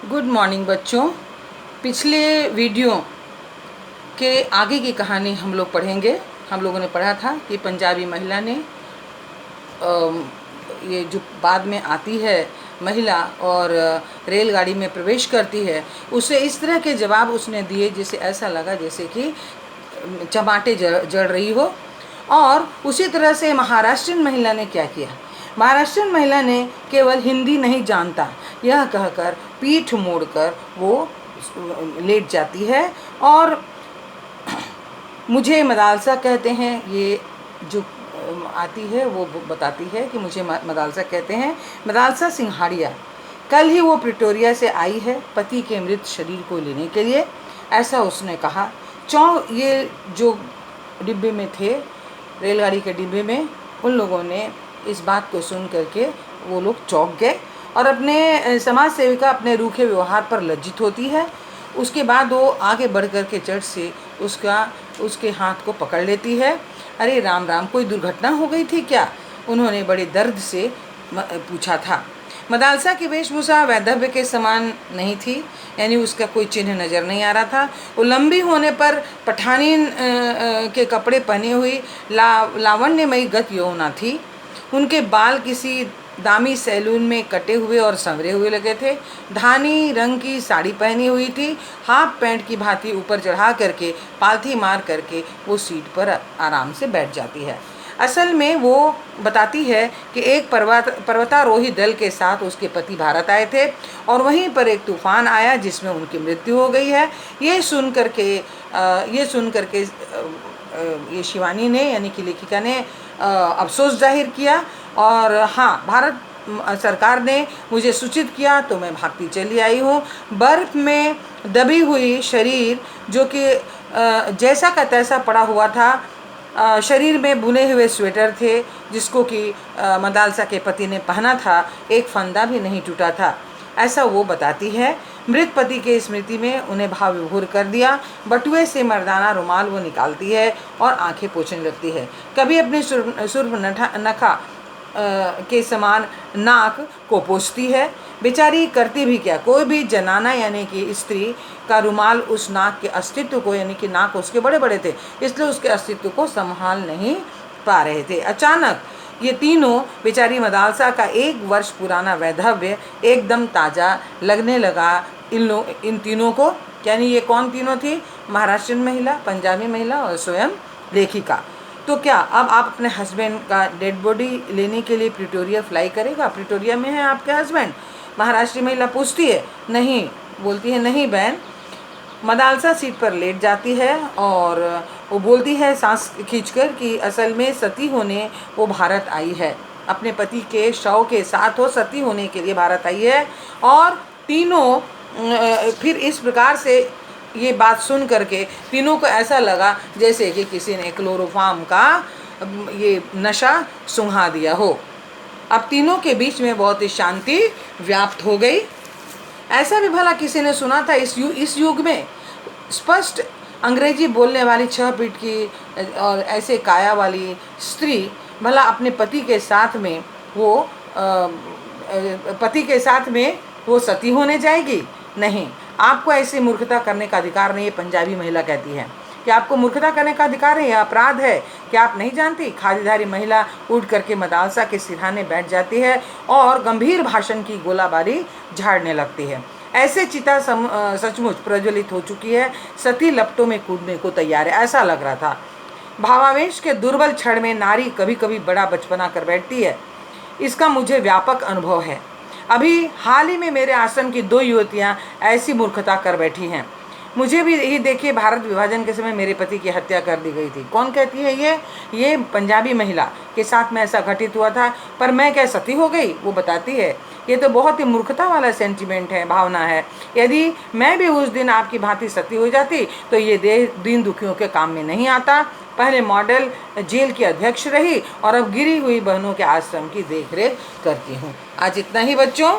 Good morning बच्चों। पिछले video के आगे की कहानी हम लोग पढ़ेंगे। हम लोगों ने पढ़ा था कि पंजाबी महिला ने ये जो बाद में आती है महिला और रेलगाड़ी में प्रवेश करती है, उसे इस तरह के जवाब उसने दिए जैसे ऐसा लगा जैसे कि चमाटे जड़ रही हो। और उसी तरह से महाराष्ट्रीयन महिला ने क्या किया, महाराष्ट्रीयन महिला ने केवल हिंदी नहीं जानता यह कहकर पीठ मोड़कर वो लेट जाती है और मुझे मदालसा कहते हैं। ये जो आती है वो बताती है कि मुझे मदालसा कहते हैं, मदालसा सिंघाड़िया। कल ही वो प्रिटोरिया से आई है पति के मृत शरीर को लेने के लिए, ऐसा उसने कहा। ये जो डिब्बे में थे, रेलगाड़ी के डिब्बे में, उन लोगों ने इस बात को सुन करके वो लोग चौंक गए और अपने समाज सेविका अपने रूखे व्यवहार पर लज्जित होती है। उसके बाद वो आगे बढ़ कर के चट से उसके हाथ को पकड़ लेती है। अरे राम राम, कोई दुर्घटना हो गई थी क्या? उन्होंने बड़े दर्द से पूछा था। मदालसा की वेशभूषा वैधव्य के समान नहीं थी, यानी उसका कोई चिन्ह नज़र नहीं आ रहा था। वो लंबी होने पर पठानीन के कपड़े पहने हुई लावण्यमयी गत यौवना थी। उनके बाल किसी दामी सैलून में कटे हुए और संवरे हुए लगे थे। धानी रंग की साड़ी पहनी हुई थी। हाफ पैंट की भांति ऊपर चढ़ा करके पालथी मार करके वो सीट पर आराम से बैठ जाती है। असल में वो बताती है कि एक पर्वतारोही दल के साथ उसके पति भारत आए थे और वहीं पर एक तूफान आया जिसमें उनकी मृत्यु हो गई है। ये सुन करके ये शिवानी ने, यानी कि लेखिका ने, अफसोस जाहिर किया और हाँ, भारत सरकार ने मुझे सूचित किया तो मैं भागती चली आई हूँ। बर्फ़ में दबी हुई शरीर जो कि जैसा का तैसा पड़ा हुआ था, शरीर में बुने हुए स्वेटर थे जिसको कि मदालसा के पति ने पहना था, एक फंदा भी नहीं टूटा था, ऐसा वो बताती है। मृत पति के स्मृति में उन्हें भाव विभोर कर दिया। बटुए से मर्दाना रुमाल वो निकालती है और आंखें पोंछने लगती है। कभी अपने सुर्ख नखा के समान नाक को पोंछती है। बेचारी करती भी क्या, कोई भी जनाना यानी कि स्त्री का रुमाल उस नाक के अस्तित्व को, यानी कि नाक उसके बड़े बड़े थे इसलिए उसके अस्तित्व को संभाल नहीं पा रहे थे। अचानक ये तीनों, बेचारी मदालसा का 1 वर्ष पुराना वैधव्य एकदम ताज़ा लगने लगा इन तीनों को। यानी ये कौन तीनों थी? महाराष्ट्रीयन महिला, पंजाबी महिला और स्वयं लेखिका। तो क्या अब आप अपने हस्बैंड का डेड बॉडी लेने के लिए प्रिटोरिया फ्लाई करेगा? प्रिटोरिया में है आपके हस्बैंड? महाराष्ट्रीय महिला पूछती है। नहीं, बोलती है नहीं बहन। मदालसा सीट पर लेट जाती है और वो बोलती है सांस खींचकर कि असल में सती होने वो भारत आई है, अपने पति के शव के साथ वो सती होने के लिए भारत आई है। और तीनों फिर इस प्रकार से ये बात सुन करके तीनों को ऐसा लगा जैसे कि किसी ने क्लोरोफार्म का ये नशा सुंघा दिया हो। अब तीनों के बीच में बहुत ही शांति व्याप्त हो गई। ऐसा भी भला किसी ने सुना था इस युग में? स्पष्ट अंग्रेजी बोलने वाली 6 फीट की और ऐसे काया वाली स्त्री भला अपने पति के साथ में वो सती होने जाएगी? नहीं, आपको ऐसी मूर्खता करने का अधिकार नहीं है, पंजाबी महिला कहती है कि आपको मूर्खता करने का अधिकार है, यह अपराध है। क्या आप नहीं जानती? खादीधारी महिला उठ करके मदालसा के सिरहाने बैठ जाती है और गंभीर भाषण की गोलाबारी झाड़ने लगती है। ऐसे चिता सचमुच प्रज्वलित हो चुकी है, सती लपटों में कूदने को तैयार है, ऐसा लग रहा था। भावावेश के दुर्बल क्षण में नारी कभी कभी बड़ा बचपना कर बैठती है, इसका मुझे व्यापक अनुभव है। अभी हाल ही में मेरे आश्रम की 2 युवतियाँ ऐसी मूर्खता कर बैठी हैं। मुझे भी यही देखिए, भारत विभाजन के समय मेरे पति की हत्या कर दी गई थी। कौन कहती है? ये पंजाबी महिला के साथ में ऐसा घटित हुआ था, पर मैं क्या सती हो गई? वो बताती है। ये तो बहुत ही मूर्खता वाला सेंटिमेंट है, भावना है। यदि मैं भी उस दिन आपकी भांति सती हो जाती तो ये दीन दुखियों के काम में नहीं आता। पहले मॉडल जेल की अध्यक्ष रही और अब गिरी हुई बहनों के आश्रम की देखरेख करती हूँ। आज इतना ही बच्चों।